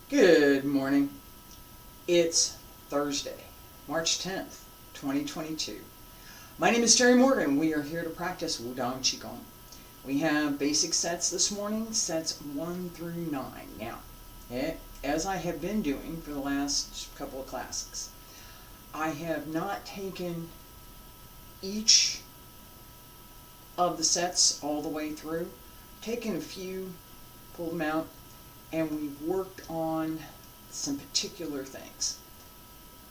Good morning. It's Thursday, March 10th, 2022. My name is Terry Morgan. We are here to practice Wudang Qigong. We have basic sets this morning, sets 1 through 9. Now, as I have been doing for the last couple of classes, I have not taken each of the sets all the way through, taken a few, pulled them out, and we've worked on some particular things.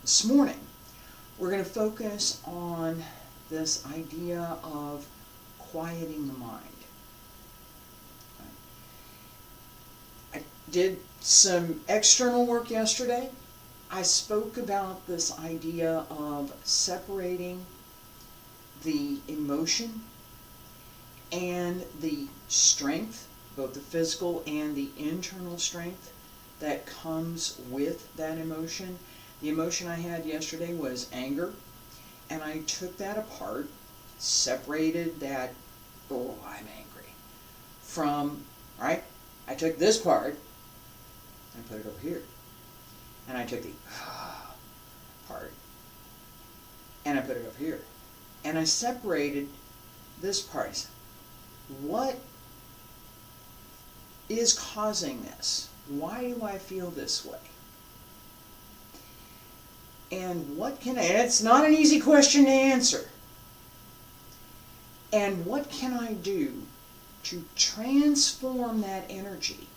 This morning, we're going to focus on this idea of quieting the mind. I did some external work yesterday. I spoke about this idea of separating the emotion and the strength, both the physical and the internal strength that comes with that emotion. The emotion I had yesterday was anger, and I took that apart, separated that, oh, I'm angry, from, right? I took this part and put it over here. And I took the part and I put it over here. And I separated this part. I said, what is causing this? Why do I feel this way? And it's not an easy question to answer. And what can I do to transform that energy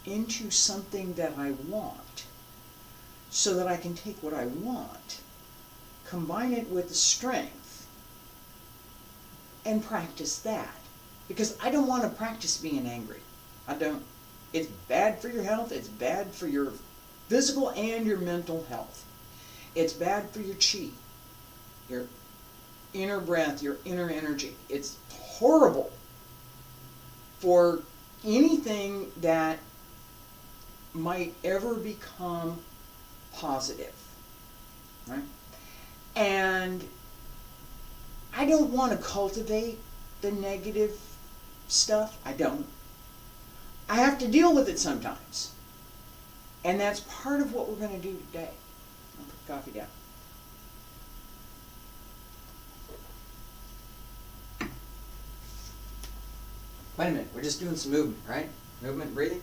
into something that I want, so that I can take what I want, combine it with the strength, and practice that? Because I don't want to practice being angry. I don't. It's bad for your health. It's bad for your physical and your mental health. It's bad for your chi, your inner breath, your inner energy. It's horrible for anything that might ever become positive, right? And I don't want to cultivate the negative stuff. I don't. I have to deal with it sometimes. And that's part of what we're going to do today. I'll put the coffee down. Wait a minute, we're just doing some movement, right? Movement, breathing.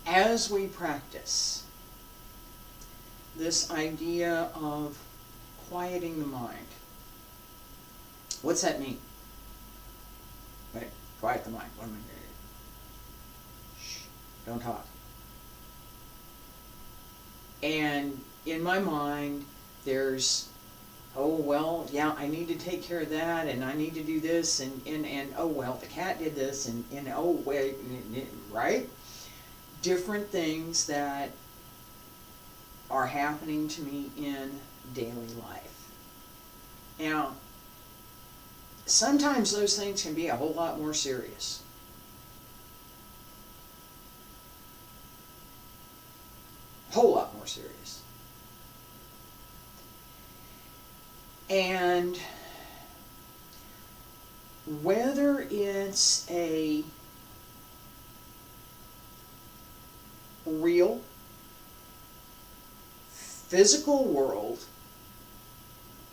As we practice this idea of quieting the mind, what's that mean? Right? Quiet the mind. What am I doing? Shh. Don't talk. And in my mind, there's, oh, well, yeah, I need to take care of that, and I need to do this, and oh, well, the cat did this, and oh, wait, right? Different things that are happening to me in daily life. Now, sometimes those things can be a whole lot more serious. Whole lot more serious. And whether it's a real physical world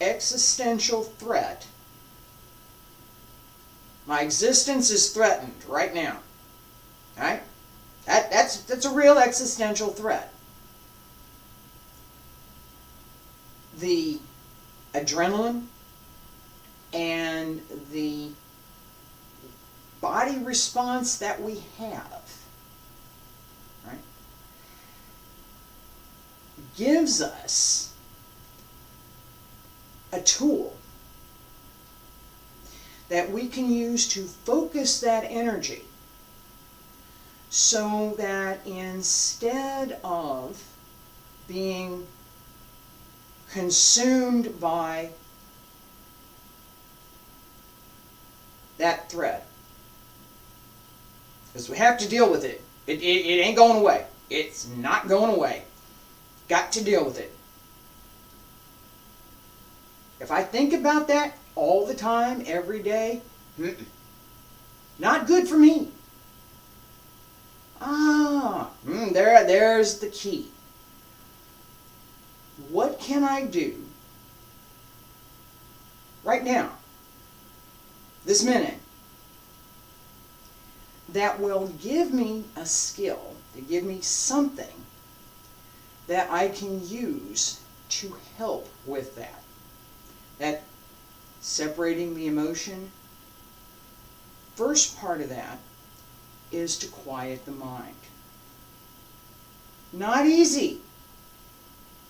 existential threat, my existence is threatened right now. Right? That's a real existential threat. The adrenaline and the body response that we have, right, gives us a tool that we can use to focus that energy, so that instead of being consumed by that threat, because we have to deal with it. It ain't going away. It's not going away. Got to deal with it. If I think about that all the time, every day, not good for me. There's the key. What can I do right now, this minute, that will give me a skill, to give me something that I can use to help with that? That separating the emotion, first part of that is to quiet the mind. Not easy.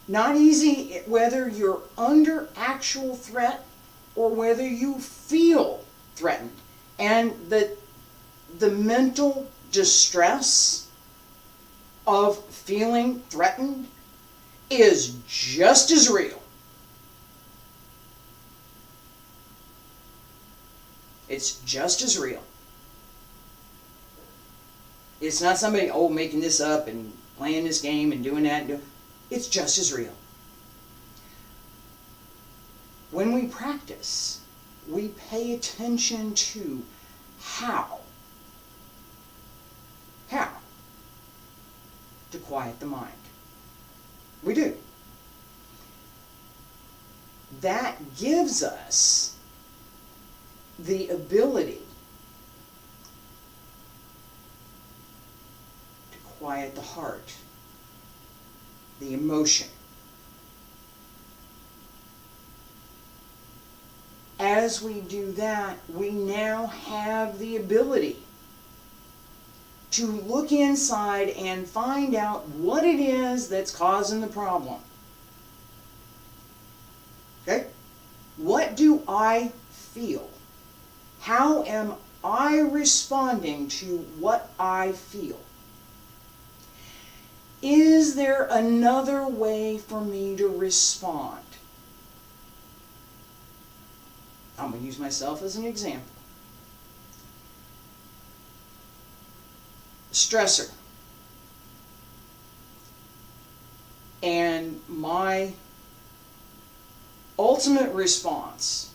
Not easy whether you're under actual threat or whether you feel threatened. And the mental distress of feeling threatened is just as real. It's just as real. It's not somebody, making this up and playing this game and doing that. It's just as real. When we practice, we pay attention to how to quiet the mind. We do. That gives us the ability to quiet the heart, the emotion. As we do that, we now have the ability to look inside and find out what it is that's causing the problem. Okay? What do I feel? How am I responding to what I feel? Is there another way for me to respond? I'm going to use myself as an example. Stressor. And my ultimate response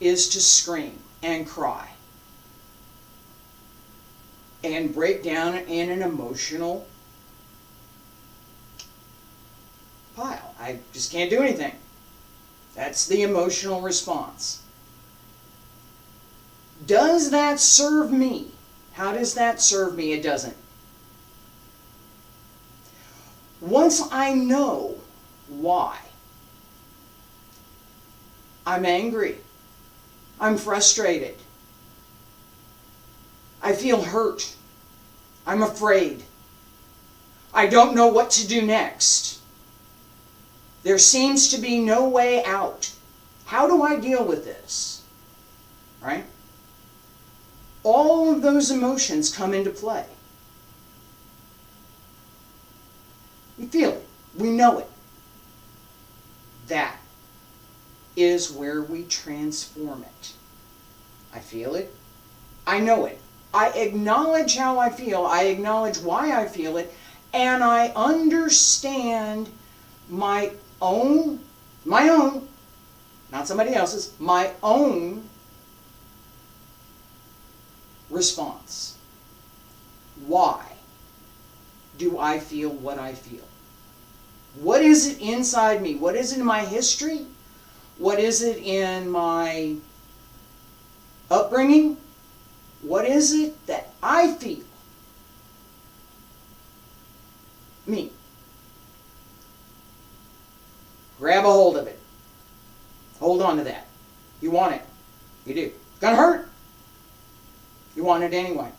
is to scream and cry and break down in an emotional pile. I just can't do anything. That's the emotional response. Does that serve me? How does that serve me? It doesn't. Once I know why I'm angry, I'm frustrated, I feel hurt, I'm afraid, I don't know what to do next, there seems to be no way out. How do I deal with this? Right? All of those emotions come into play. We feel it. We know it. That is where we transform it. I feel it. I know it. I acknowledge how I feel. I acknowledge why I feel it. And I understand my own, not somebody else's, my own response. Why do I feel what I feel? What is it inside me? What is it in my history? What is it in my upbringing? What is it that I feel? Me. Grab a hold of it. Hold on to that. You want it. You do. It's gonna hurt. You want it anyway.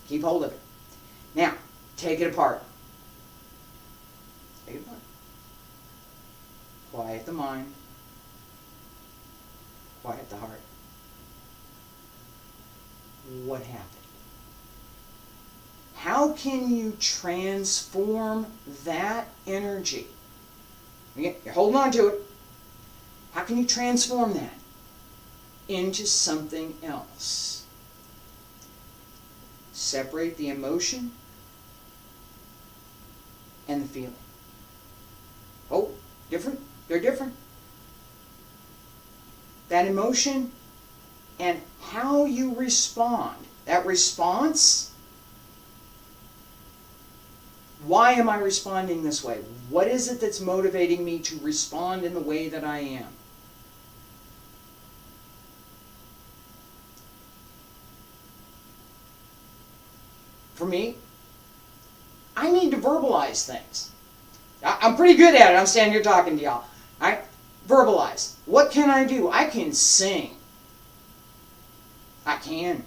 Keep hold of it. Now, take it apart. Take it apart. Quiet the mind. Quiet the heart. What happened? How can you transform that energy? You're holding on to it. How can you transform that into something else? Separate the emotion and the feeling. Oh, different? They're different. That emotion and how you respond. That response Why am I responding this way? What is it that's motivating me to respond in the way that I am? For me, I need to verbalize things. I'm pretty good at it. I'm standing here talking to y'all. I verbalize. What can I do? I can sing. I can.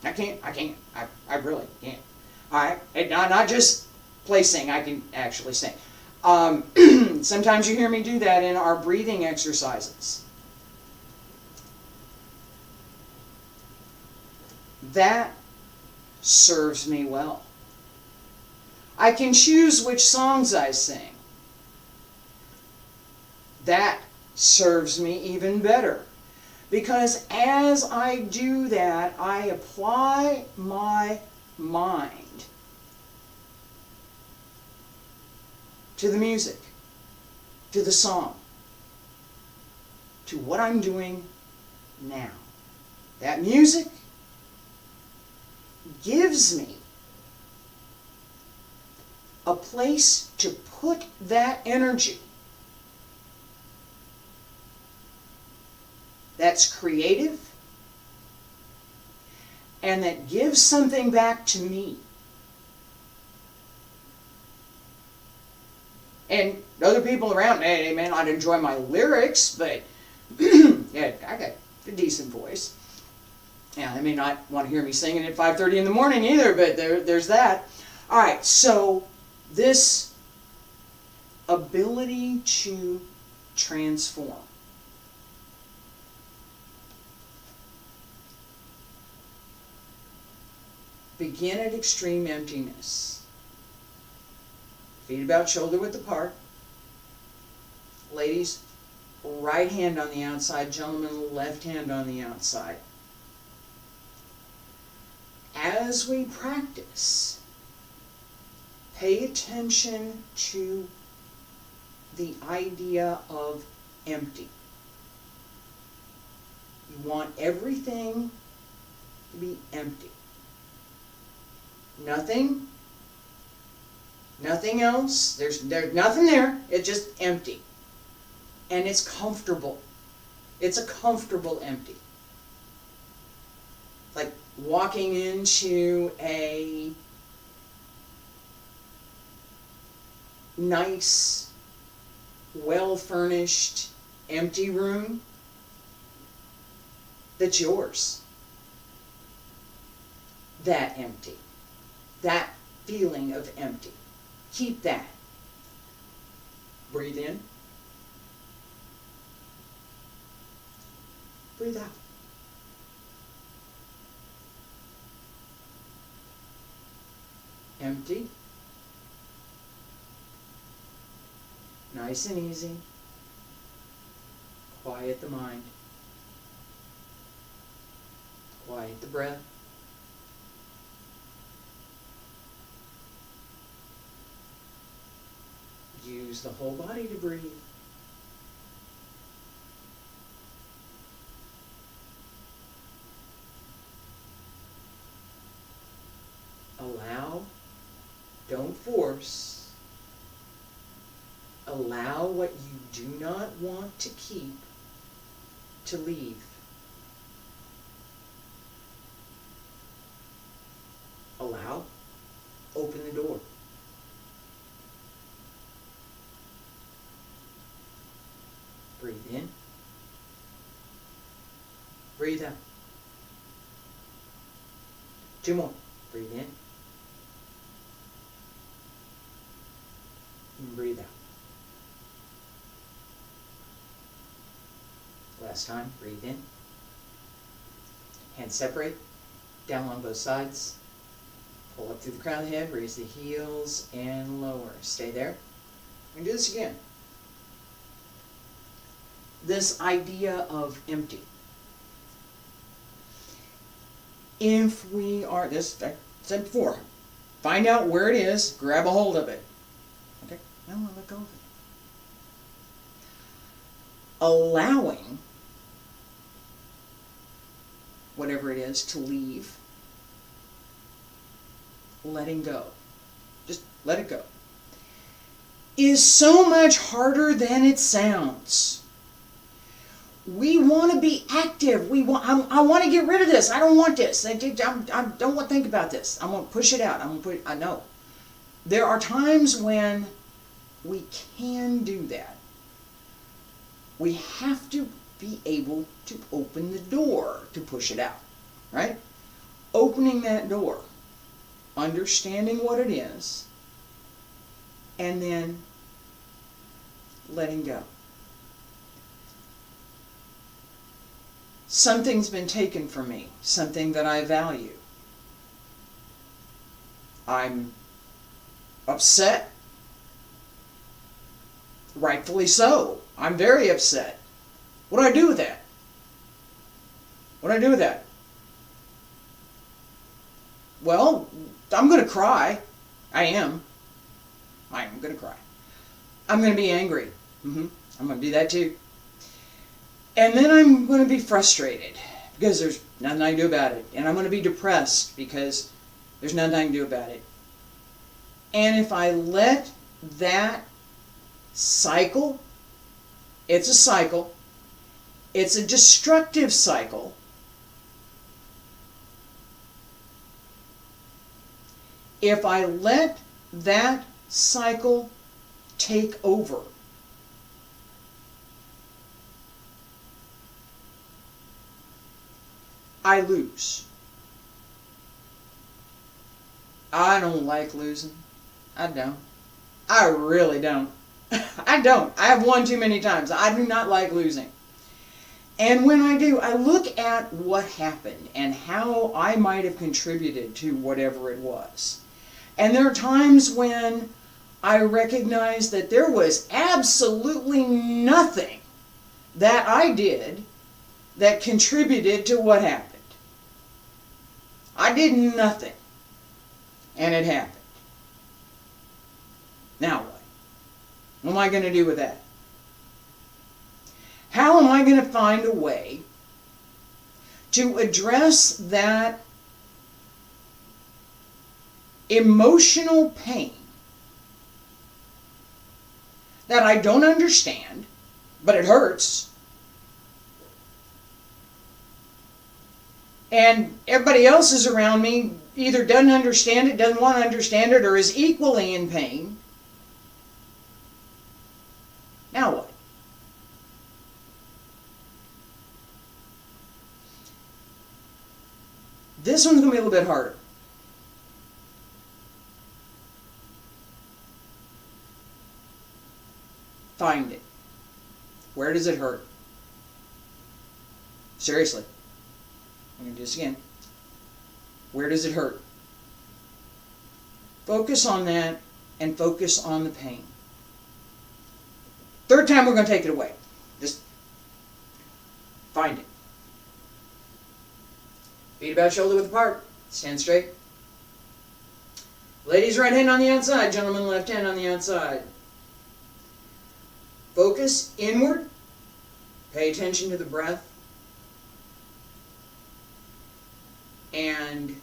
I really can. Alright? And not just play sing, I can actually sing. Sometimes you hear me do that in our breathing exercises. That serves me well. I can choose which songs I sing. That serves me even better. Because as I do that, I apply my mind to the music, to the song, to what I'm doing now. That music gives me a place to put that energy that's creative and that gives something back to me. And other people around me, they may not enjoy my lyrics, but yeah, I got a decent voice. Yeah, they may not want to hear me singing at 5:30 in the morning either, but there's that. All right, so this ability to transform. Begin at extreme emptiness. Feet about shoulder width apart. Ladies, right hand on the outside. Gentlemen, left hand on the outside. As we practice, pay attention to the idea of empty. You want everything to be empty. Nothing else. There's nothing there. It's just empty. And it's comfortable. It's a comfortable empty. Like walking into a nice, well-furnished, empty room that's yours. That empty. That feeling of empty. Keep that. Breathe in. Breathe out. Empty. Nice and easy. Quiet the mind. Quiet the breath. Use the whole body to breathe. Allow, don't force. Allow what you do not want to keep to leave. Allow, open the door. Breathe in. Breathe out. 2 more. Breathe in. And breathe out. Last time. Breathe in. Hands separate. Down along both sides. Pull up through the crown of the head. Raise the heels and lower. Stay there. We're going to do this again. This idea of empty. If we are, this I said before, find out where it is, grab a hold of it. Okay, now I'll let go of it. Allowing whatever it is to leave, letting go. let it go, is so much harder than it sounds. We want to be active. I want to get rid of this. I don't want this. I don't want to think about this. I want to push it out. I know. There are times when we can do that. We have to be able to open the door to push it out, right? Opening that door, understanding what it is, and then letting go. Something's been taken from me, something that I value. I'm upset. Rightfully so. I'm very upset. What do I do with that? What do I do with that? Well, I'm going to cry. I am going to cry. I'm going to be angry. I'm going to do that too. And then I'm going to be frustrated because there's nothing I can do about it. And I'm going to be depressed because there's nothing I can do about it. And if I let that cycle, it's a cycle, it's a destructive cycle, if I let that cycle take over, I lose. I don't like losing. I don't. I really don't. I don't. I have won too many times. I do not like losing. And when I do, I look at what happened and how I might have contributed to whatever it was. And there are times when I recognize that there was absolutely nothing that I did that contributed to what happened. I did nothing. And it happened. Now what? What am I going to do with that? How am I going to find a way to address that emotional pain that I don't understand, but it hurts, and everybody else is around me either doesn't understand it, doesn't want to understand it, or is equally in pain? Now what? This one's going to be a little bit harder. Find it. Where does it hurt? Seriously. I'm going to do this again. Where does it hurt? Focus on that and focus on the pain. Third time we're going to take it away. Just find it. Feet about shoulder width apart. Stand straight. Ladies, right hand on the outside. Gentlemen, left hand on the outside. Focus inward. Pay attention to the breath. And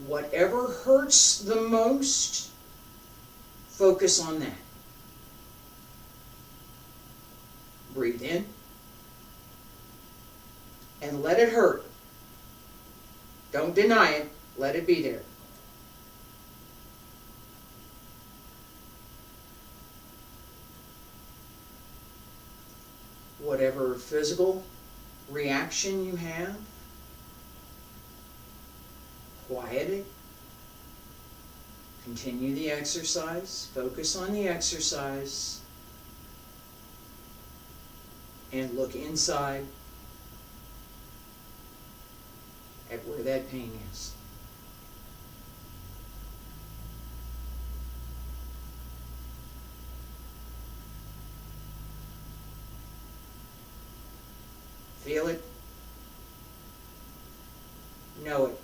whatever hurts the most, focus on that. Breathe in. And let it hurt. Don't deny it. Let it be there. Whatever physical reaction you have, quiet it. Continue the exercise. Focus on the exercise. And look inside at where that pain is. Feel it. Know it.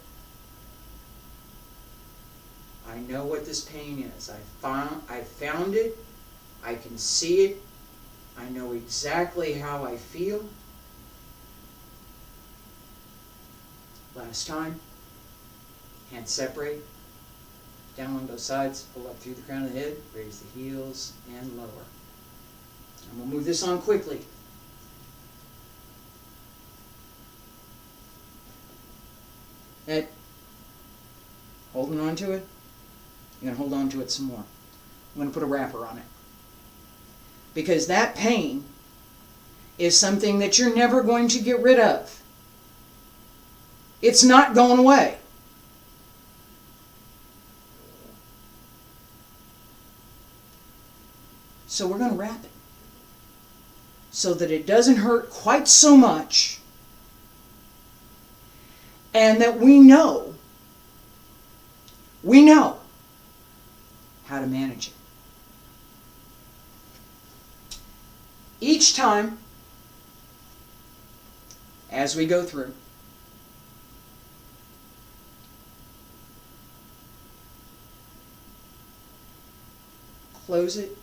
I know what this pain is. I found it. I can see it. I know exactly how I feel. Last time. Hands separate. Down on both sides, pull up through the crown of the head, raise the heels and lower. I'm going to move this on quickly. Head. Holding on to it. You're going to hold on to it some more. I'm going to put a wrapper on it. Because that pain is something that you're never going to get rid of. It's not going away. So we're going to wrap it so that it doesn't hurt quite so much, and that we know how to manage it. Each time, as we go through, close it.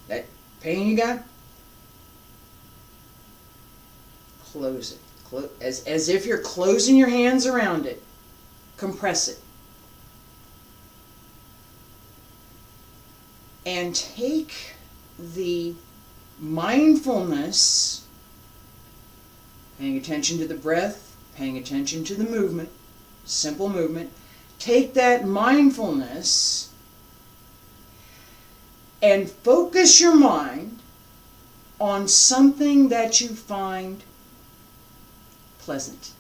That pain you got, close it. As if you're closing your hands around it. Compress it. And take the mindfulness, paying attention to the breath, paying attention to the movement, simple movement. Take that mindfulness and focus your mind on something that you find pleasant.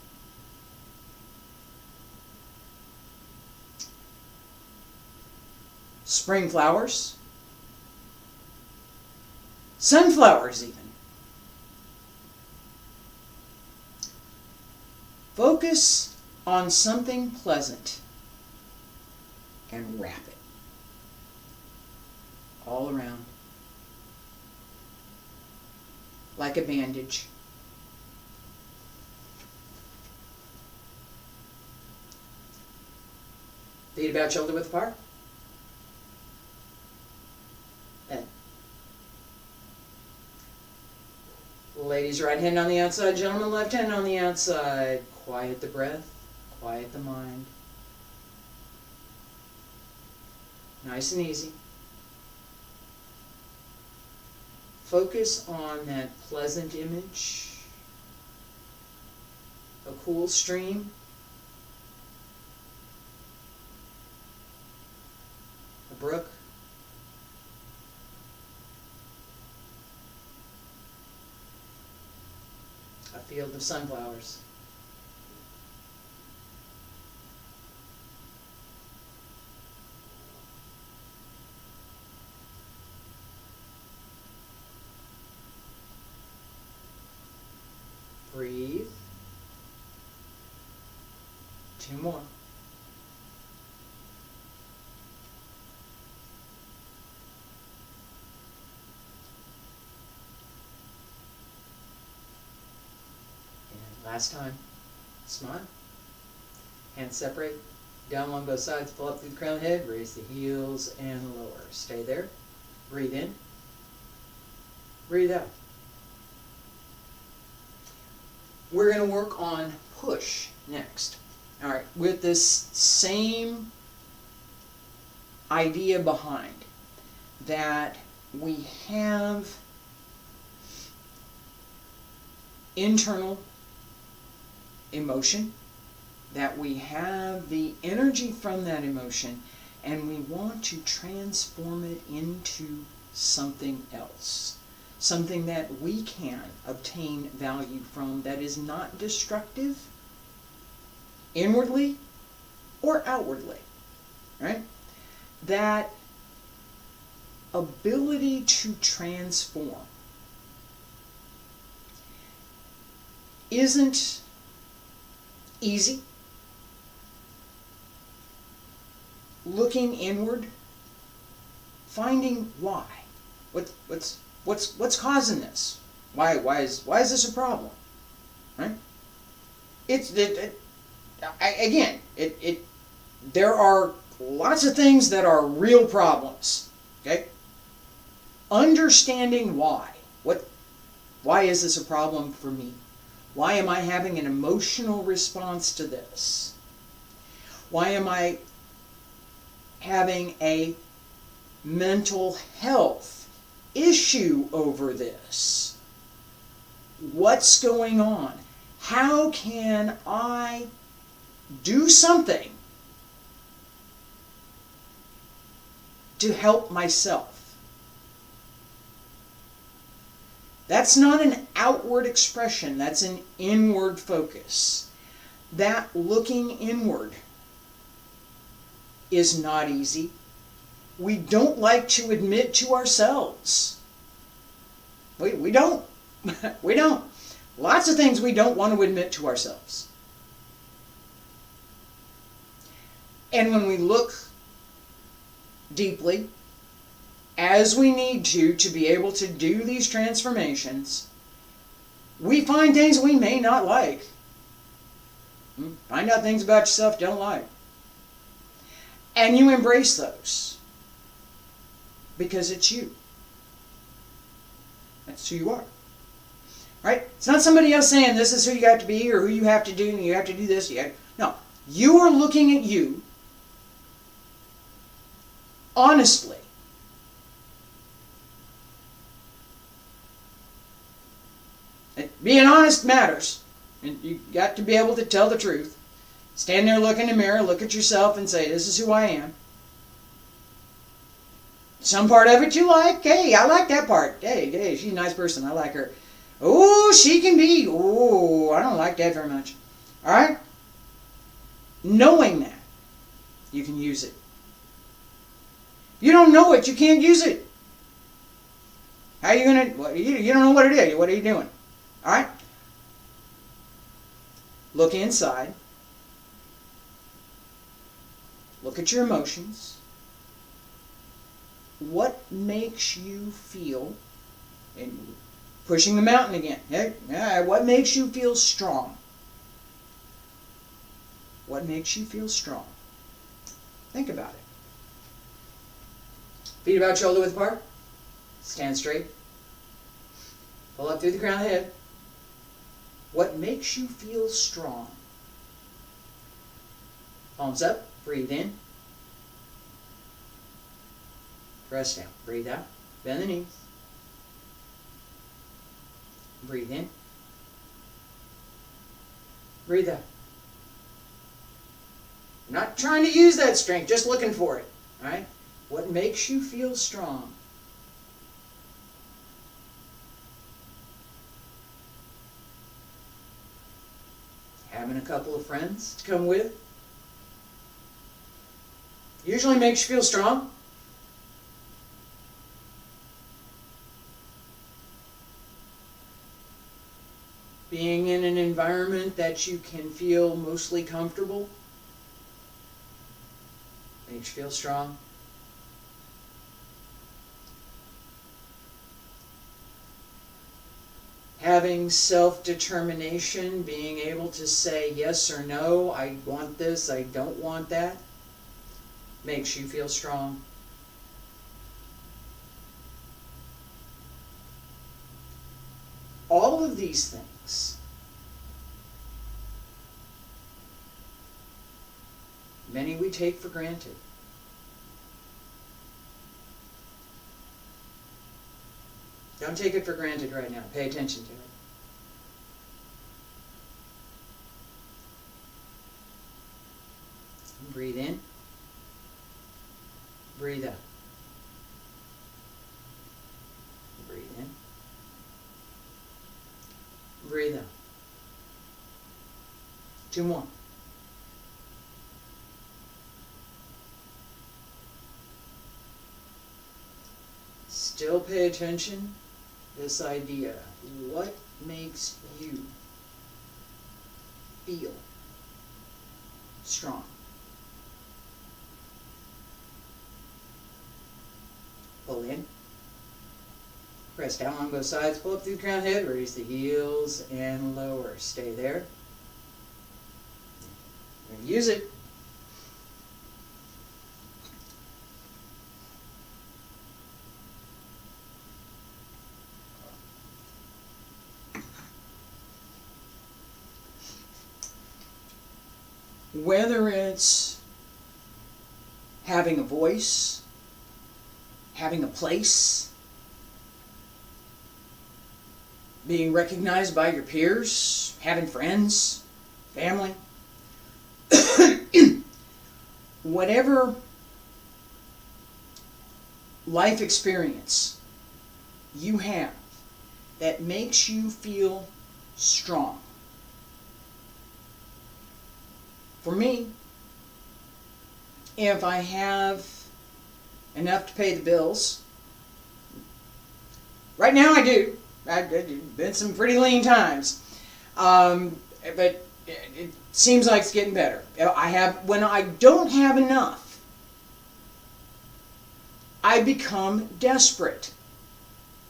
Spring flowers, sunflowers even. Focus on something pleasant and wrap it all around like a bandage. Feet about shoulder width apart. Then, ladies, right hand on the outside, gentlemen, left hand on the outside. Quiet the breath, quiet the mind. Nice and easy. Focus on that pleasant image, a cool stream, a brook, a field of sunflowers. Breathe. 2 more. And last time. Smile. Hands separate. Down along both sides. Pull up through the crown of the head. Raise the heels and lower. Stay there. Breathe in. Breathe out. We're going to work on push next. All right, with this same idea behind that we have internal emotion, that we have the energy from that emotion, and we want to transform it into something else. Something that we can obtain value from that is not destructive, inwardly or outwardly, right? That ability to transform isn't easy. Looking inward, finding why. What's causing this? Why is this a problem? Right? There are lots of things that are real problems. Okay? Understanding why. Why is this a problem for me? Why am I having an emotional response to this? Why am I having a mental health issue over this. What's going on? How can I do something to help myself? That's not an outward expression, that's an inward focus. That looking inward is not easy. We don't like to admit to ourselves. We don't. We don't. Lots of things we don't want to admit to ourselves. And when we look deeply, as we need to be able to do these transformations, we find things we may not like. Find out things about yourself you don't like. And you embrace those. Because it's you. That's who you are. Right? It's not somebody else saying this is who you have to be or who you have to do and you have to do this. No. You are looking at you honestly. Being honest matters. And you got to be able to tell the truth. Stand there, look in the mirror, look at yourself and say, this is who I am. Some part of it you like. Hey, I like that part. Hey, she's a nice person. I like her. Oh, she can be. Oh, I don't like that very much. All right? Knowing that, you can use it. You don't know it, you can't use it. How are you going to, you don't know what it is. What are you doing? All right? Look inside. Look at your emotions. What makes you feel, and pushing the mountain again, what makes you feel strong? What makes you feel strong? Think about it. Feet about shoulder width apart. Stand straight. Pull up through the crown of the head. What makes you feel strong? Palms up. Breathe in. Press down. Breathe out. Bend the knees. Breathe in. Breathe out. I'm not trying to use that strength, just looking for it. All right? What makes you feel strong? Having a couple of friends to come with usually makes you feel strong. Being in an environment that you can feel mostly comfortable makes you feel strong. Having self-determination, being able to say yes or no, I want this, I don't want that, makes you feel strong. All of these things, many we take for granted. Don't take it for granted right now. Pay attention to it. Breathe in. Breathe out. Breathe in. Breathe out. 2 more. Still pay attention. This idea. What makes you feel strong? Pull in. Press down on both sides. Pull up through the crown head. Raise the heels and lower. Stay there. And use it. Whether it's having a voice, having a place, being recognized by your peers, having friends, family. Whatever life experience you have that makes you feel strong. For me, if I have enough to pay the bills, right now I do. I've been some pretty lean times, but it seems like it's getting better. When I don't have enough, I become desperate.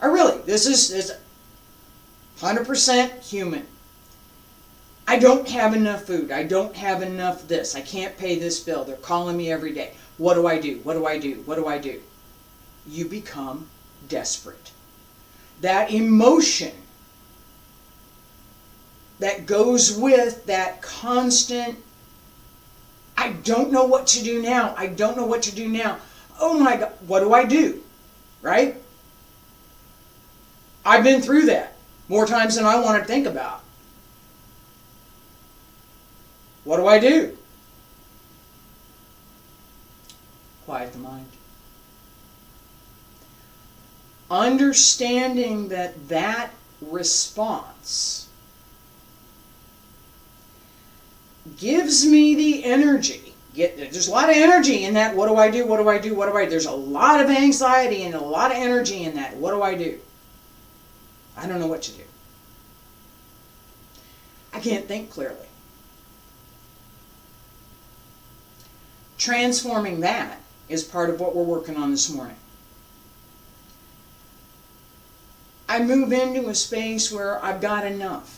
This is 100% human. I don't have enough food. I don't have enough this. I can't pay this bill. They're calling me every day. What do I do? What do I do? What do I do? You become desperate. That emotion that goes with that constant, I don't know what to do now. I don't know what to do now. Oh my God, what do I do? Right? I've been through that more times than I want to think about. What do I do? Quiet the mind. Understanding that response gives me the energy. There's a lot of energy in that. What do I do? What do I do? What do I do? There's a lot of anxiety and a lot of energy in that. What do I do? I don't know what to do. I can't think clearly. Transforming that is part of what we're working on this morning. I move into a space where I've got enough.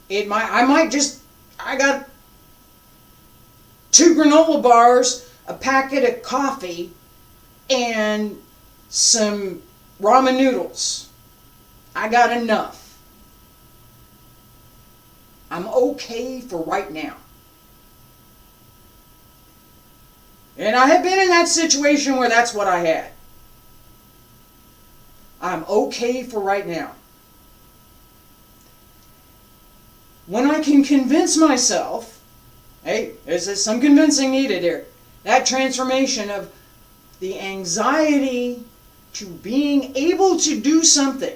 I got 2 granola bars, a packet of coffee, and some ramen noodles. I got enough. I'm okay for right now. And I have been in that situation where that's what I had. I'm okay for right now. When I can convince myself, hey, there's some convincing needed here. That transformation of the anxiety to being able to do something,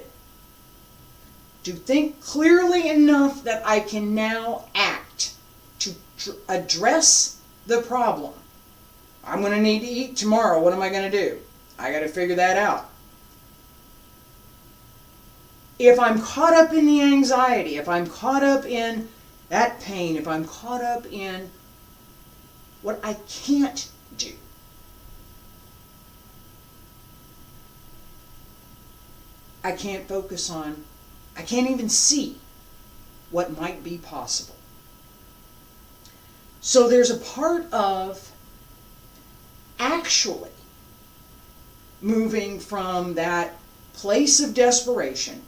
to think clearly enough that I can now act to address the problem. I'm going to need to eat tomorrow. What am I going to do? I got to figure that out. If I'm caught up in the anxiety, if I'm caught up in that pain, if I'm caught up in what I can't do, I can't focus on, I can't even see what might be possible. So there's a part of actually moving from that place of desperation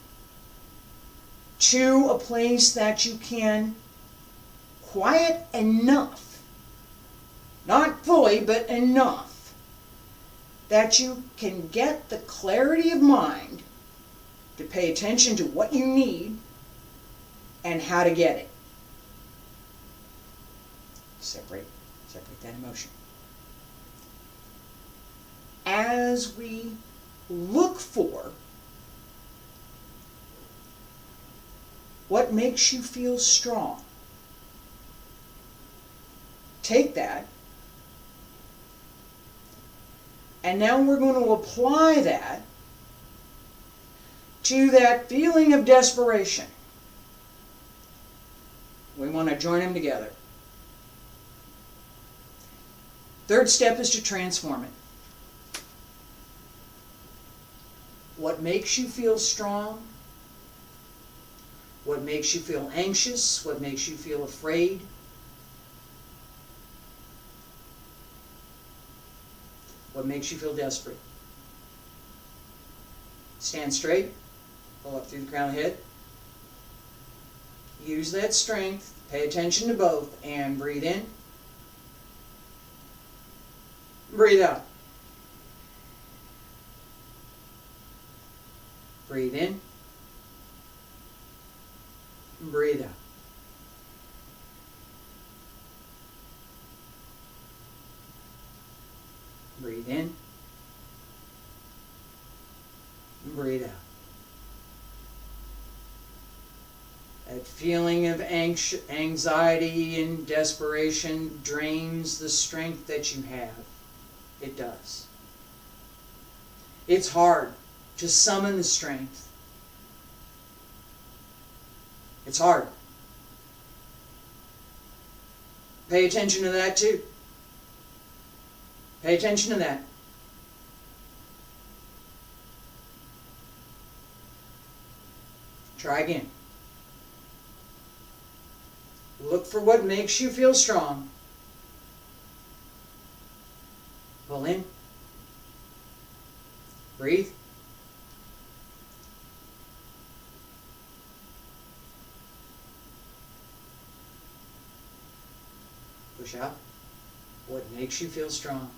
to a place that you can quiet enough, not fully, but enough, that you can get the clarity of mind to pay attention to what you need and how to get it. Separate that emotion. As we look for what makes you feel strong, take that, and now we're going to apply that to that feeling of desperation. We want to join them together. Third step is to transform it. What makes you feel strong? What makes you feel anxious? What makes you feel afraid? What makes you feel desperate? Stand straight. Pull up through the crown of the head. Use that strength. Pay attention to both. And breathe in. Breathe out. Breathe in. Breathe out. Breathe in. Breathe out. That feeling of anxiety and desperation drains the strength that you have. It does. It's hard to summon the strength. It's hard. Pay attention to that too. Pay attention to that. Try again. Look for what makes you feel strong. Pull in. Breathe. Push out. What makes you feel strong?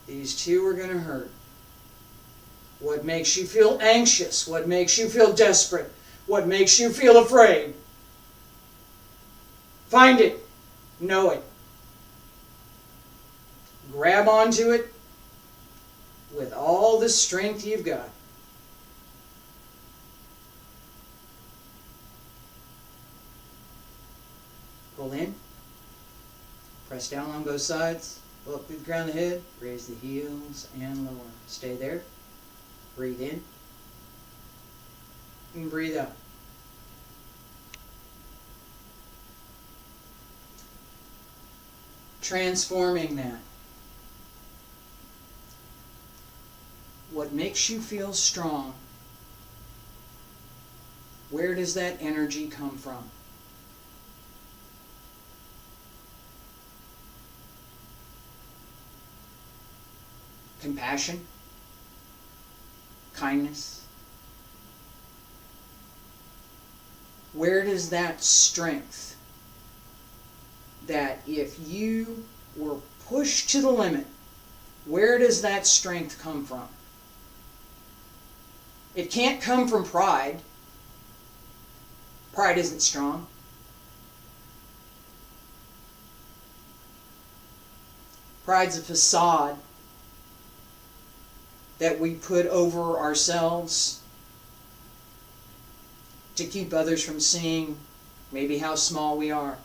These two are going to hurt. What makes you feel anxious? What makes you feel desperate? What makes you feel afraid? Find it. Know it. Grab onto it with all the strength you've got. Pull in. Press down on both sides. Pull up through the crown of the head. Raise the heels and lower. Stay there. Breathe in. And breathe out. Transforming that. What makes you feel strong? Where does that energy come from? Compassion? Kindness? Where does that strength, that if you were pushed to the limit, where does that strength come from? It can't come from pride. Pride isn't strong. Pride's a facade that we put over ourselves to keep others from seeing maybe how small we are.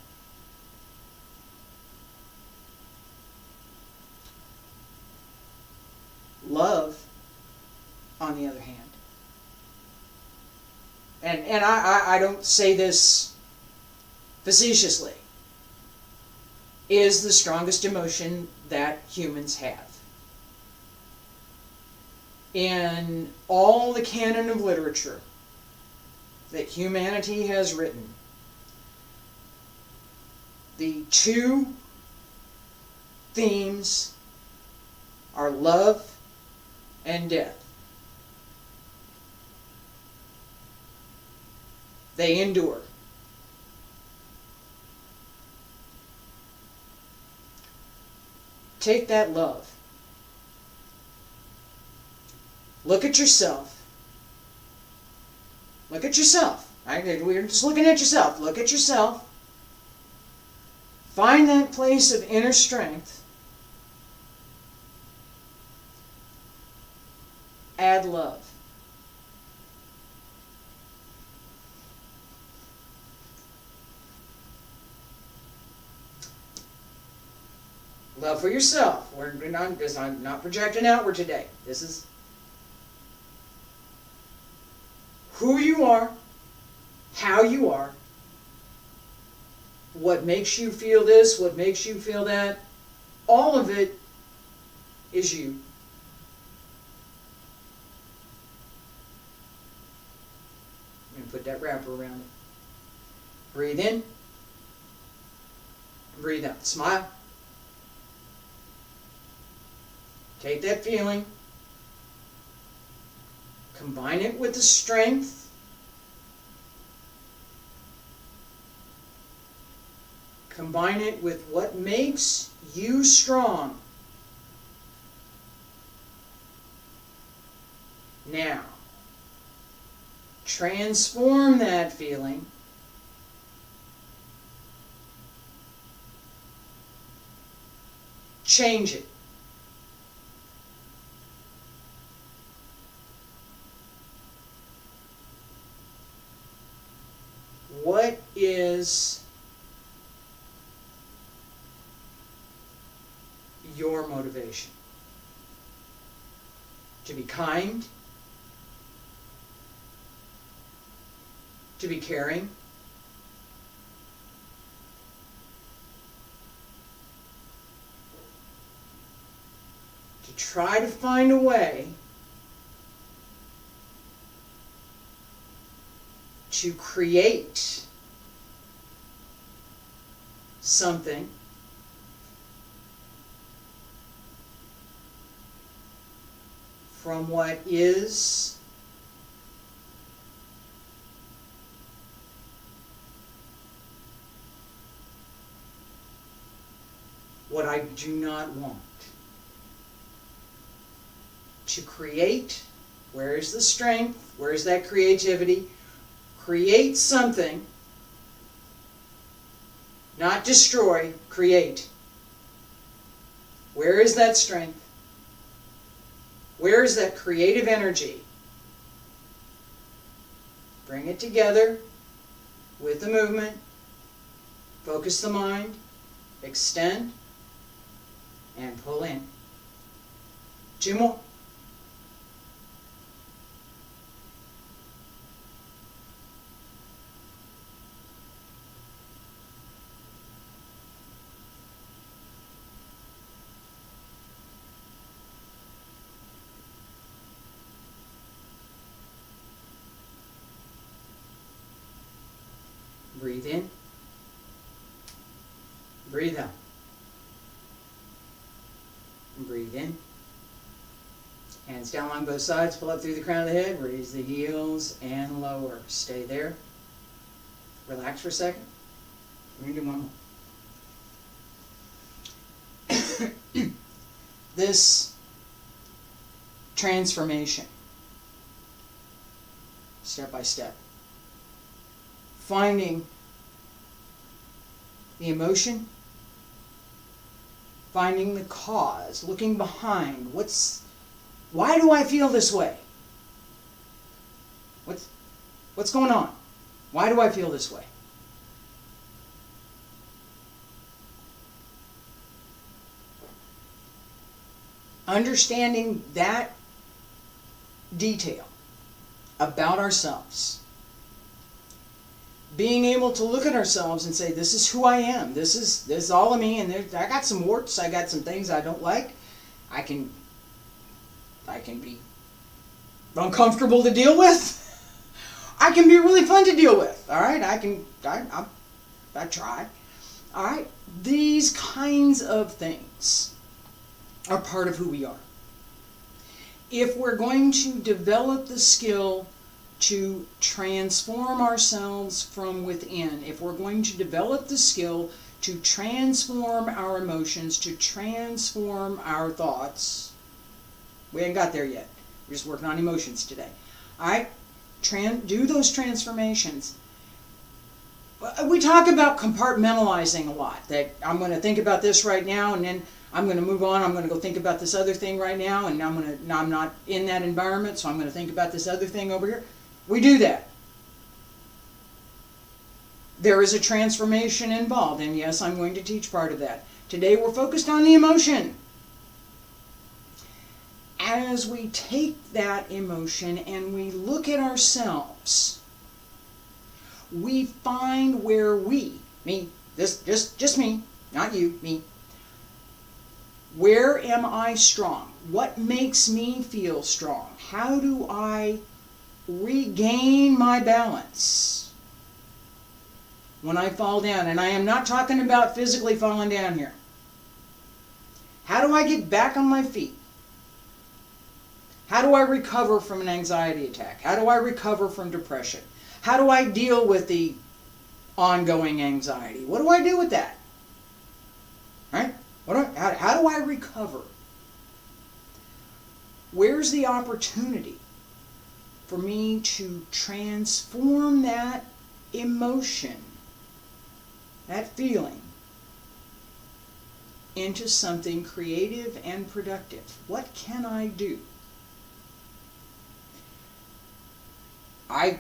Love, on the other hand, and I don't say this facetiously, is the strongest emotion that humans have. In all the canon of literature that humanity has written, the two themes are love and death. They endure. Take that love. Look at yourself. Look at yourself. We're just looking at yourself. Look at yourself. Find that place of inner strength. Add love. Love for yourself. I'm not projecting outward today. This is who you are, how you are, what makes you feel this, what makes you feel that. All of it is you. I'm going to put that wrapper around it. Breathe in. Breathe out. Smile. Take that feeling. Combine it with the strength Combine it with what makes you strong. Now, transform that feeling change it. What is your motivation? To be kind? To be caring? To try to find a way to create something from what is what I do not want. To create, where's the strength? Where's that creativity? Create something, not destroy, create. Where is that strength? Where is that creative energy? Bring it together with the movement. Focus the mind. Extend. And pull in. 2 more. Breathe in. Breathe out. Breathe in. Hands down along both sides. Pull up through the crown of the head. Raise the heels and lower. Stay there. Relax for a second. We're going to do one more. This transformation, step by step, finding the emotion, finding the cause, looking behind. Why do I feel this way? What's going on? Why do I feel this way? Understanding that detail about ourselves. Being able to look at ourselves and say, this is who I am. This is all of me, and I got some warts. I got some things I don't like. I can be uncomfortable to deal with. I can be really fun to deal with. All right, I try. All right, these kinds of things are part of who we are. If we're going to develop the skill to transform ourselves from within, if we're going to develop the skill to transform our emotions, to transform our thoughts, we ain't got there yet. We're just working on emotions today. All right? Do those transformations. We talk about compartmentalizing a lot, that I'm going to think about this right now, and then I'm going to move on. I'm going to go think about this other thing right now, and I'm not in that environment, so I'm going to think about this other thing over here. We do that. There is a transformation involved, and yes, I'm going to teach part of that. Today we're focused on the emotion. As we take that emotion and we look at ourselves, we find where me, just me, not you, me. Where am I strong? What makes me feel strong? How do I regain my balance when I fall down? And I am not talking about physically falling down here. How do I get back on my feet? How do I recover from an anxiety attack? How do I recover from depression? How do I deal with the ongoing anxiety? What do I do with that? do I recover? Where's the opportunity for me to transform that emotion, that feeling, into something creative and productive? What can I do? I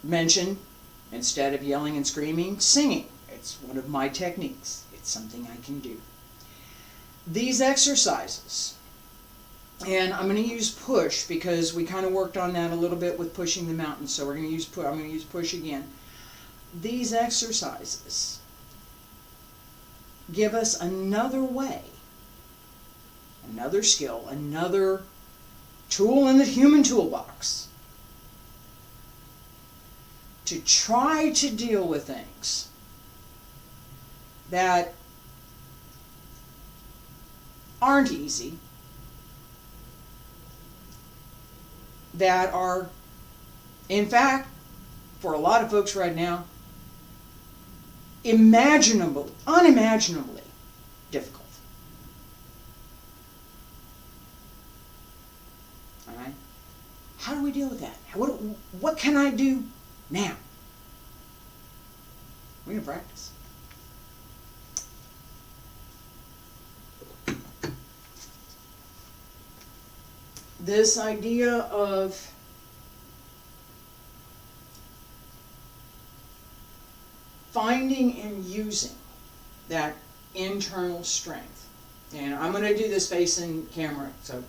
mentioned, instead of yelling and screaming, singing. It's one of my techniques. It's something I can do. These exercises, and I'm going to use push because we kind of worked on that a little bit with pushing the mountain, so we're going to use I'm going to use push again. These exercises give us another way, another skill, another tool in the human toolbox to try to deal with things that aren't easy, that are, in fact, for a lot of folks right now, unimaginably difficult. All right? How do we deal with that? What can I do now? We're going to practice. This idea of finding and using that internal strength. And I'm going to do this facing camera, so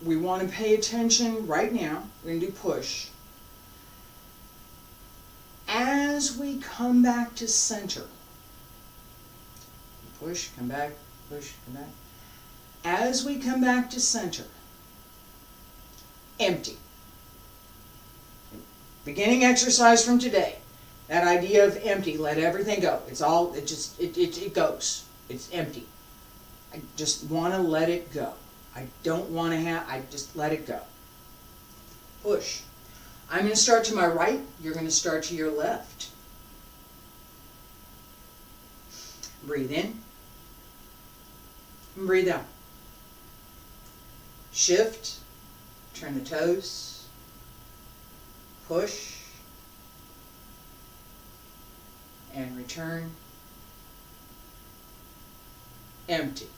we want to pay attention right now. We're going to do push. As we come back to center, push, come back, push, come back. As we come back to center, empty. Beginning exercise from today. That idea of empty, let everything go. It's all, it goes. It's empty. I just want to let it go. I don't want to I just let it go. Push. I'm going to start to my right. You're going to start to your left. Breathe in. And breathe out. Shift. Turn the toes. Push. And return. Empty.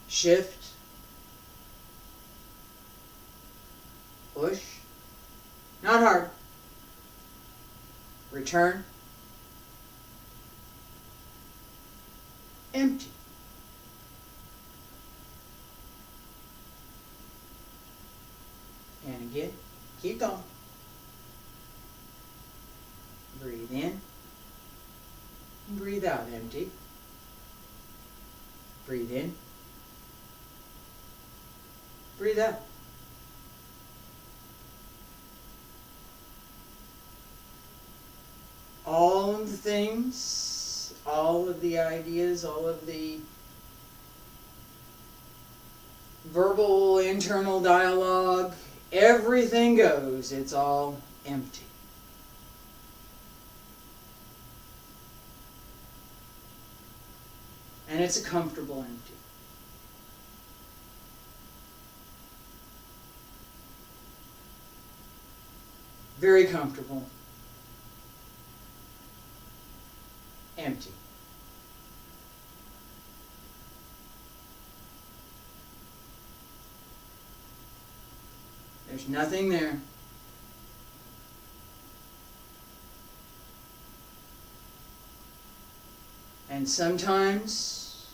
Shift. Push. Not hard. Return. Empty. And again, keep going. Breathe in. Breathe out, empty. Breathe in. Breathe out. All of the things, all of the ideas, all of the verbal internal dialogue, everything goes. It's all empty. And it's a comfortable empty. Very comfortable. Empty. There's nothing there. And sometimes,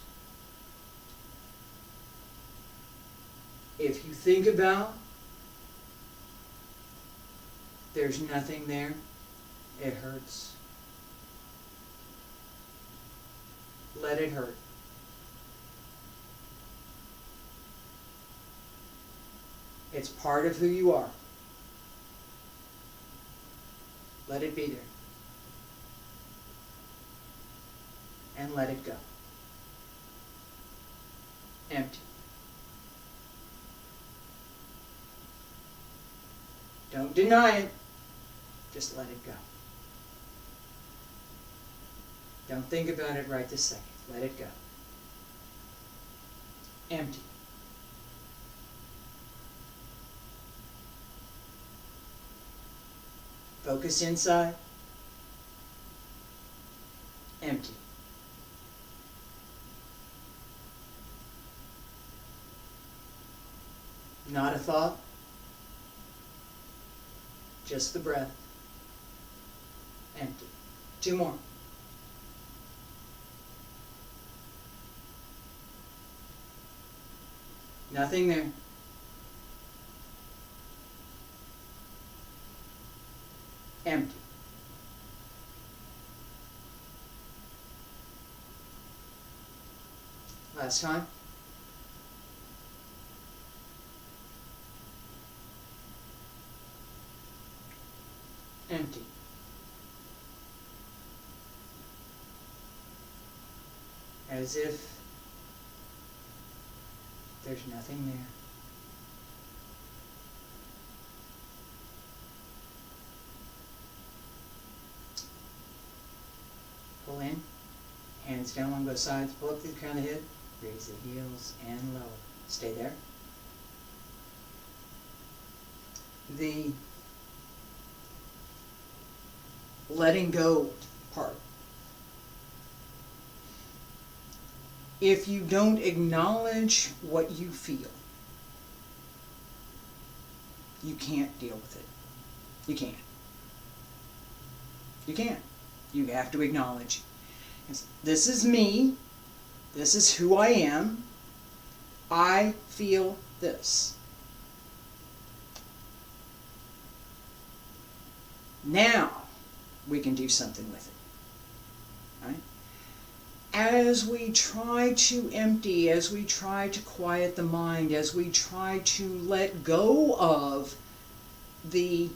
if you think about there's nothing there, it hurts. Let it hurt. It's part of who you are. Let it be there. And let it go. Empty. Don't deny it. Just let it go. Don't think about it right this second. Let it go. Empty. Focus inside. Empty. Not a thought. Just the breath. Empty. 2 more. Nothing there. Empty. Last time. Empty. As if there's nothing there. Pull in, hands down on both sides, pull up through the crown of the head, raise the heels and lower. Stay there. The letting go part. If you don't acknowledge what you feel, you can't deal with it. You can't. You can't. You have to acknowledge, this is me, this is who I am, I feel this. Now we can do something with it. Right? As we try to empty, as we try to quiet the mind, as we try to let go of the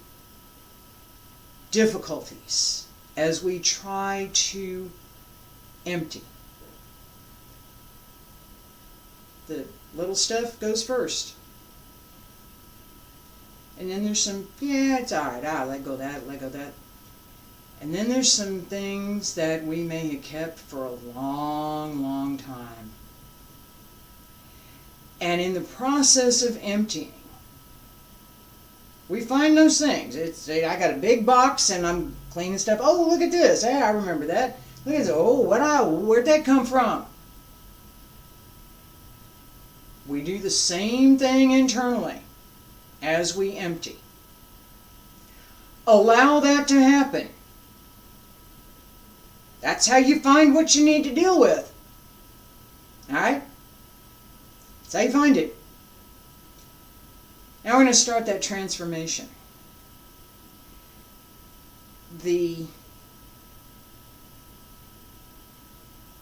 difficulties, as we try to empty, the little stuff goes first. And then there's some, yeah, it's alright, I'll let go of that, let go of that. And then there's some things that we may have kept for a long, long time. And in the process of emptying, we find those things. I got a big box and I'm cleaning stuff. Oh, look at this. Hey, I remember that. Look at this. Oh, where'd that come from? We do the same thing internally as we empty. Allow that to happen. That's how you find what you need to deal with. Alright? That's how you find it. Now we're going to start that transformation. The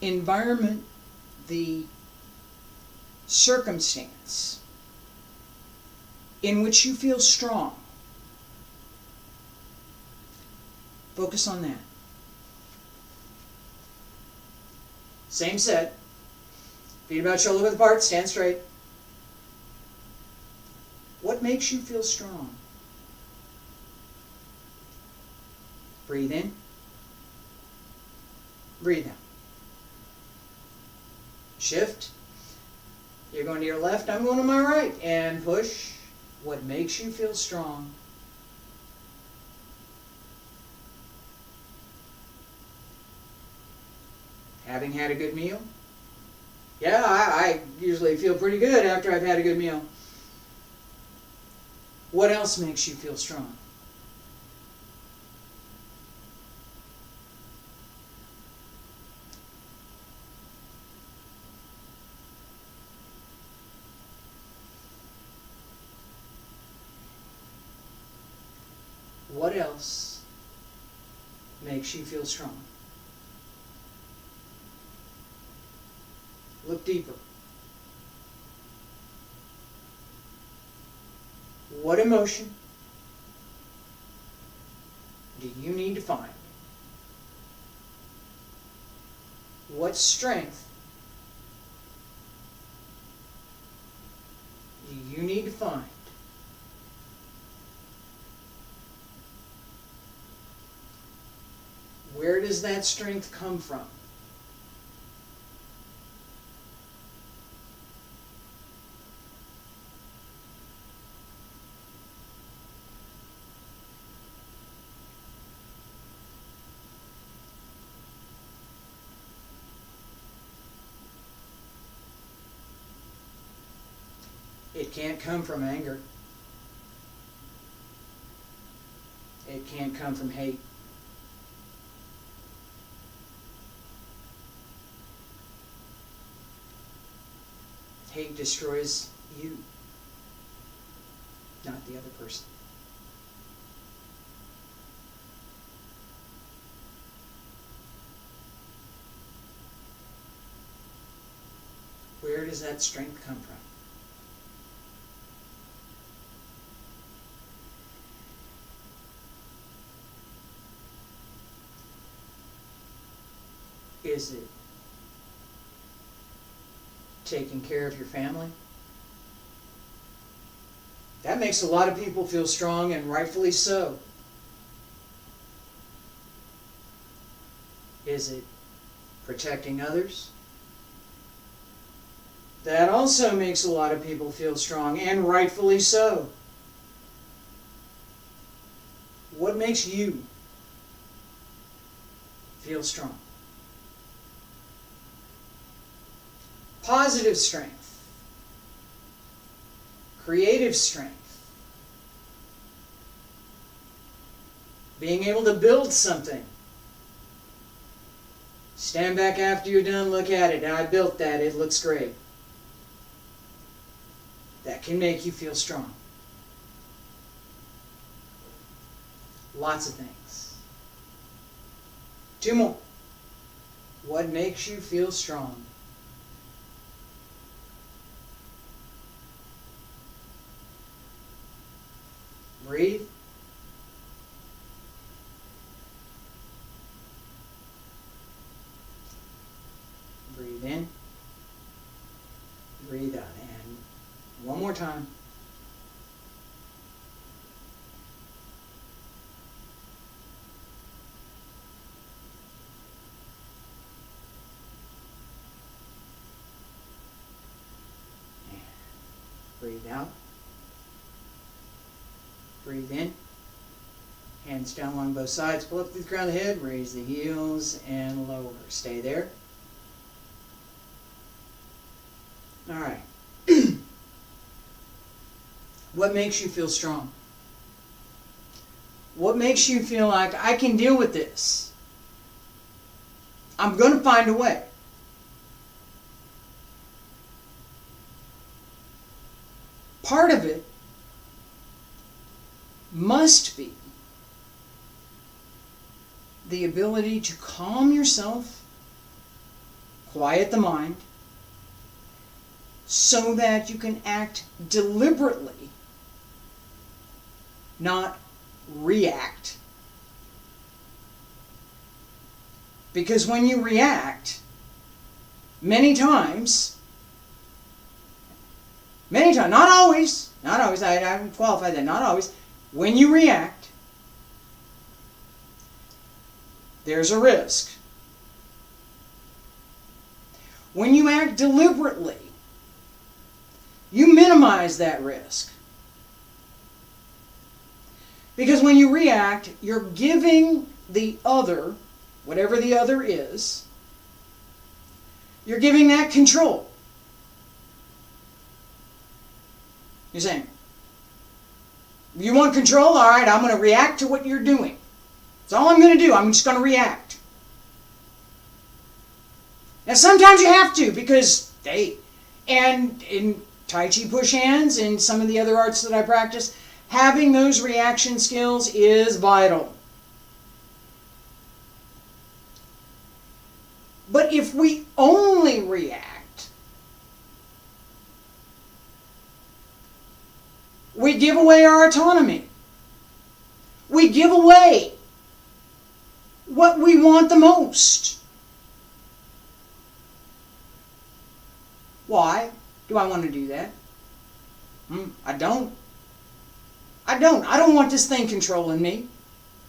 environment, the circumstance in which you feel strong. Focus on that. Same set. Feet about shoulder width apart, stand straight. What makes you feel strong? Breathe in. Breathe out. Shift. You're going to your left, I'm going to my right. And push. What makes you feel strong? Having had a good meal? Yeah, I usually feel pretty good after I've had a good meal. What else makes you feel strong? What else makes you feel strong? Look deeper. What emotion do you need to find? What strength do you need to find? Where does that strength come from? It can't come from anger. It can't come from hate. Hate destroys you, not the other person. Where does that strength come from? Is it taking care of your family? That makes a lot of people feel strong, and rightfully so. Is it protecting others? That also makes a lot of people feel strong, and rightfully so. What makes you feel strong? Positive strength, creative strength, being able to build something. Stand back after you're done, look at it. I built that, it looks great. That can make you feel strong. Lots of things. 2 more. What makes you feel strong? Breathe. Breathe in. Breathe out. And one more time. And breathe out. Breathe in. Hands down along both sides. Pull up through the crown of the head. Raise the heels and lower. Stay there. All right. What makes you feel strong? What makes you feel like, I can deal with this? I'm going to find a way. Part of it must be the ability to calm yourself, quiet the mind, so that you can act deliberately, not react. Because when you react, many times, not always, I qualify that, not always, when you react, there's a risk. When you act deliberately, you minimize that risk. Because when you react, you're giving the other, whatever the other is, you're giving that control. You're saying, you want control? All right, I'm going to react to what you're doing. That's all I'm going to do. I'm just going to react. Now, sometimes you have to, because and in Tai Chi push hands and some of the other arts that I practice, having those reaction skills is vital. But if we only react, we give away our autonomy. We give away what we want the most. Why do I want to do that? I don't. I don't want this thing controlling me.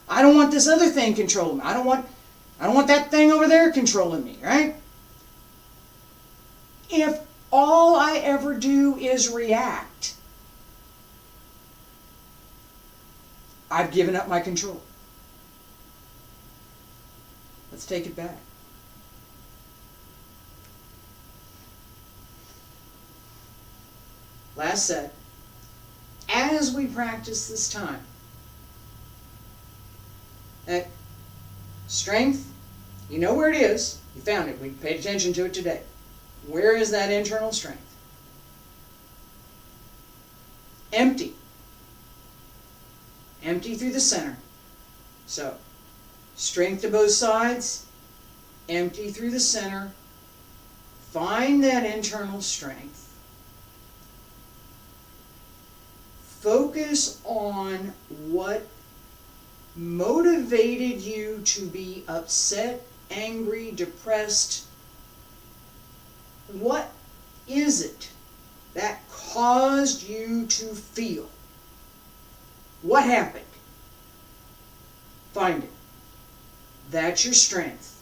I don't want this other thing controlling me. I don't want I don't want that thing over there controlling me, right? If all I ever do is react, I've given up my control. Let's take it back. Last set. As we practice this time, that strength, you know where it is. You found it. We paid attention to it today. Where is that internal strength? Empty. Empty through the center. So, strength to both sides, empty through the center. Find that internal strength. Focus on what motivated you to be upset, angry, depressed. What is it that caused you to feel? What happened? Find it. That's your strength.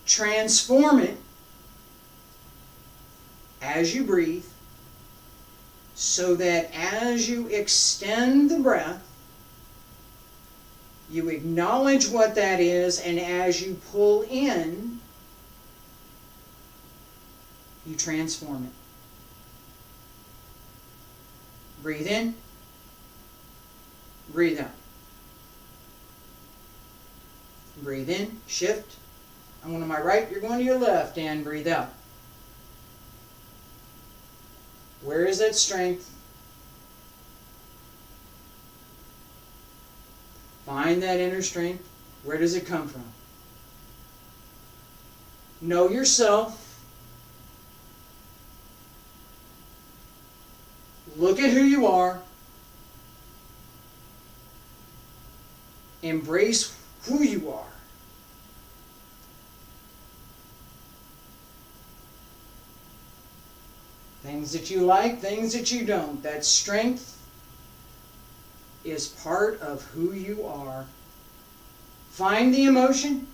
Transform it as you breathe, so that as you extend the breath, you acknowledge what that is, and as you pull in, you transform it. Breathe in. Breathe out. Breathe in. Shift. I'm going to my right, you're going to your left, and breathe out. Where is that strength? Find that inner strength. Where does it come from? Know yourself. Look at who you are. Embrace who you are. Things that you like, things that you don't. That strength is part of who you are. Find the emotion.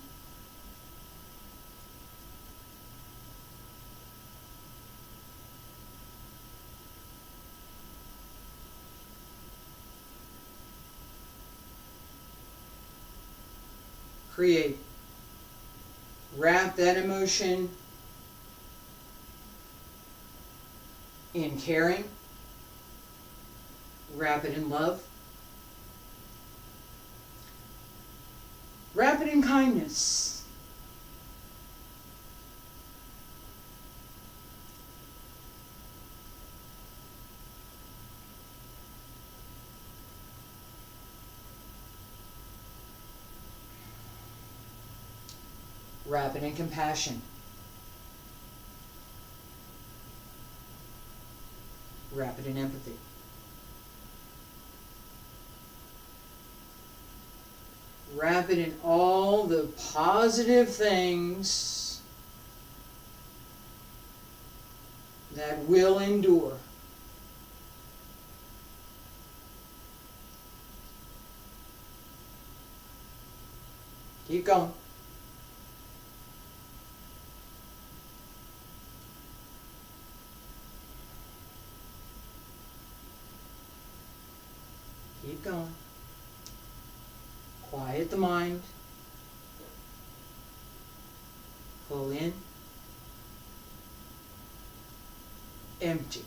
Create. Wrap that emotion in caring. Wrap it in love. Wrap it in kindness. Wrap it in compassion. Wrap it in empathy. Wrap it in all the positive things that will endure. Keep going. Keep going. Quiet the mind. Pull in. Empty.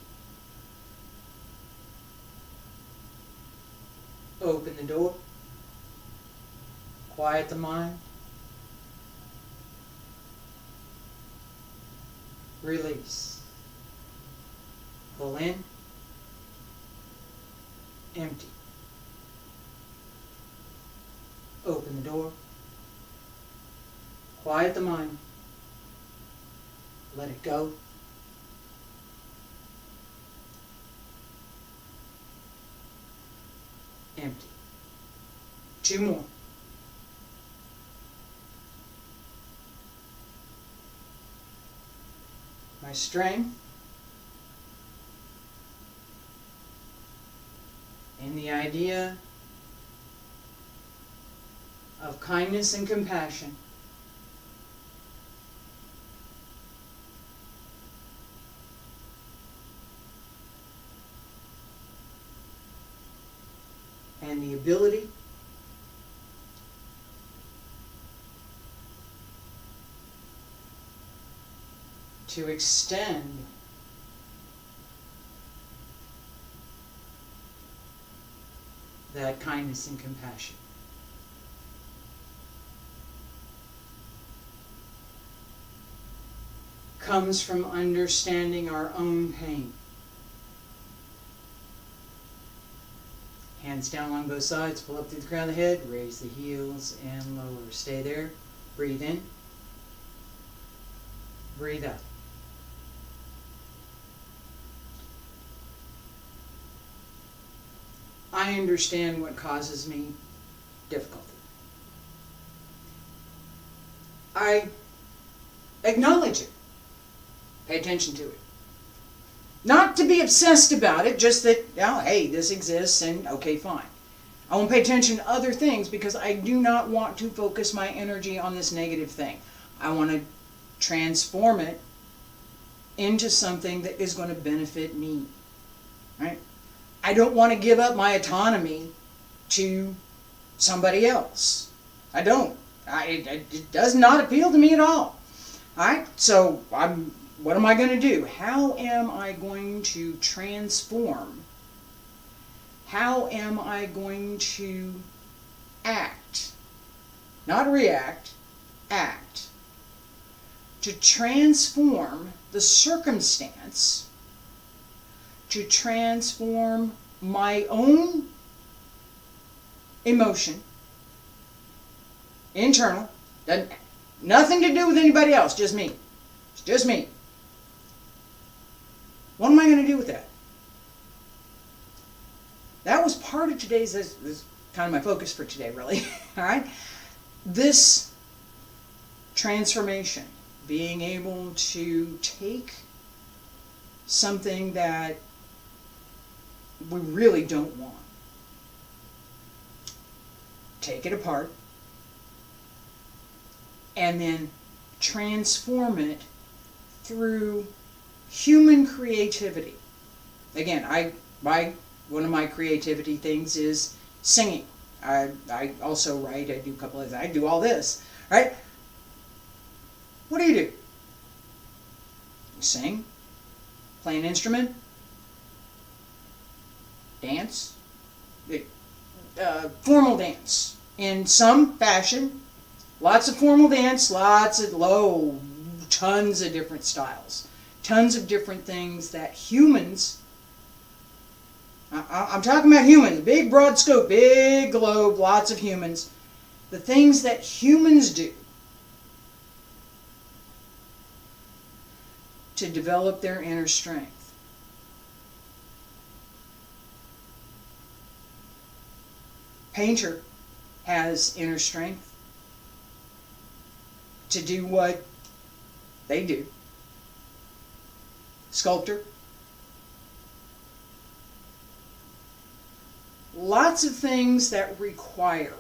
Open the door. Quiet the mind. Release. Pull in. Empty. Open the door. Quiet the mind. Let it go. Empty. 2 more. My strength in the idea of kindness and compassion and the ability to extend that kindness and compassion. Comes from understanding our own pain. Hands down along both sides, pull up through the crown of the head, raise the heels and lower. Stay there. Breathe in. Breathe out. I understand what causes me difficulty. I acknowledge it. Pay attention to it. Not to be obsessed about it, just that, oh, hey, this exists and okay, fine. I won't pay attention to other things because I do not want to focus my energy on this negative thing. I want to transform it into something that is going to benefit me. Right? I don't want to give up my autonomy to somebody else. I don't. It does not appeal to me at all. Alright, so what am I going to do? How am I going to transform? How am I going to act? Not react, act. To transform the circumstance, to transform my own emotion, internal, nothing to do with anybody else, just me. It's just me. What am I going to do with that? That was part of today's, this is kind of my focus for today, really. All right? This transformation, being able to take something that we really don't want, take it apart, and then transform it through human creativity. Again, one of my creativity things is singing. I also write, I do a couple of things, I do all this, right? What do? You sing, play an instrument, dance, formal dance in some fashion. Lots of formal dance, lots of tons of different styles. Tons of different things that humans, I'm talking about humans, big broad scope, big globe, lots of humans. The things that humans do to develop their inner strength. Painter has inner strength to do what they do. Sculptor. Lots of things that require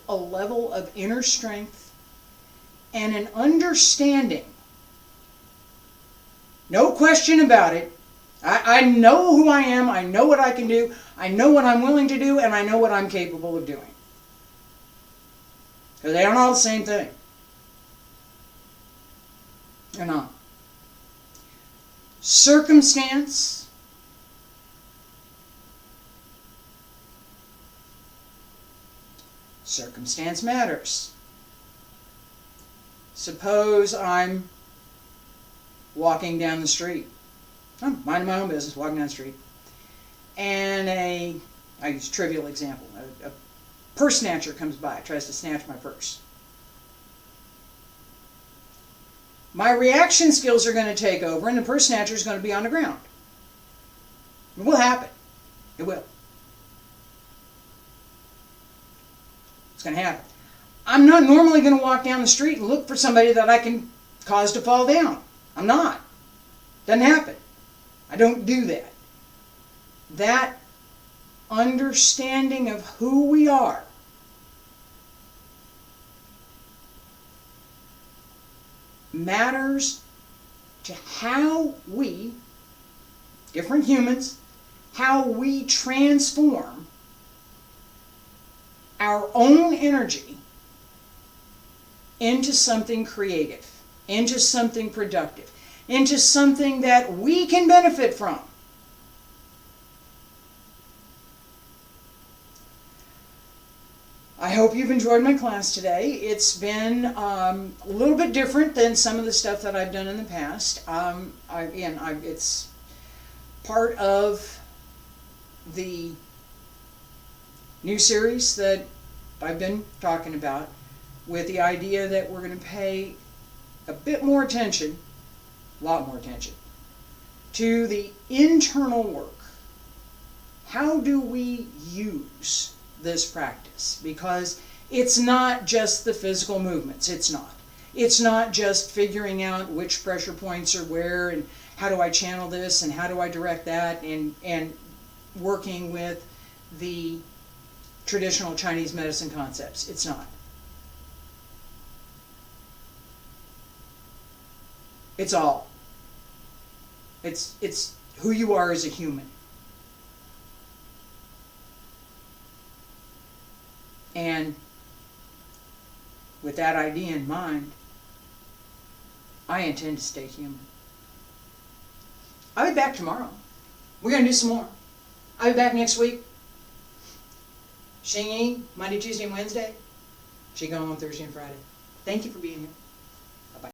a level of inner strength and an understanding. No question about it. I know who I am, I know what I can do, I know what I'm willing to do, and I know what I'm capable of doing. Because they aren't all the same thing. They're not. Circumstance. Circumstance matters. Suppose I'm walking down the street. I'm minding my own business, walking down the street. And I use a trivial example. A purse snatcher comes by, tries to snatch my purse. My reaction skills are going to take over, and the purse snatcher is going to be on the ground. It will happen. It will. It's going to happen. I'm not normally going to walk down the street and look for somebody that I can cause to fall down. I'm not. Doesn't happen. I don't do that. That understanding of who we are matters to how we, different humans, how we transform our own energy into something creative, into something productive, into something that we can benefit from. I hope you've enjoyed my class today. It's been a little bit different than some of the stuff that I've done in the past. It's part of the new series that I've been talking about, with the idea that we're going to pay a bit more attention, a lot more attention, to the internal work. How do we use this practice? Because it's not just the physical movements. It's not. It's not just figuring out which pressure points are where and how do I channel this and how do I direct that, and working with the traditional Chinese medicine concepts. It's not. It's all. It's who you are as a human. And with that idea in mind, I intend to stay human. I'll be back tomorrow. We're going to do some more. I'll be back next week. Xing Yi, Monday, Tuesday, and Wednesday. Qigong on Thursday and Friday. Thank you for being here.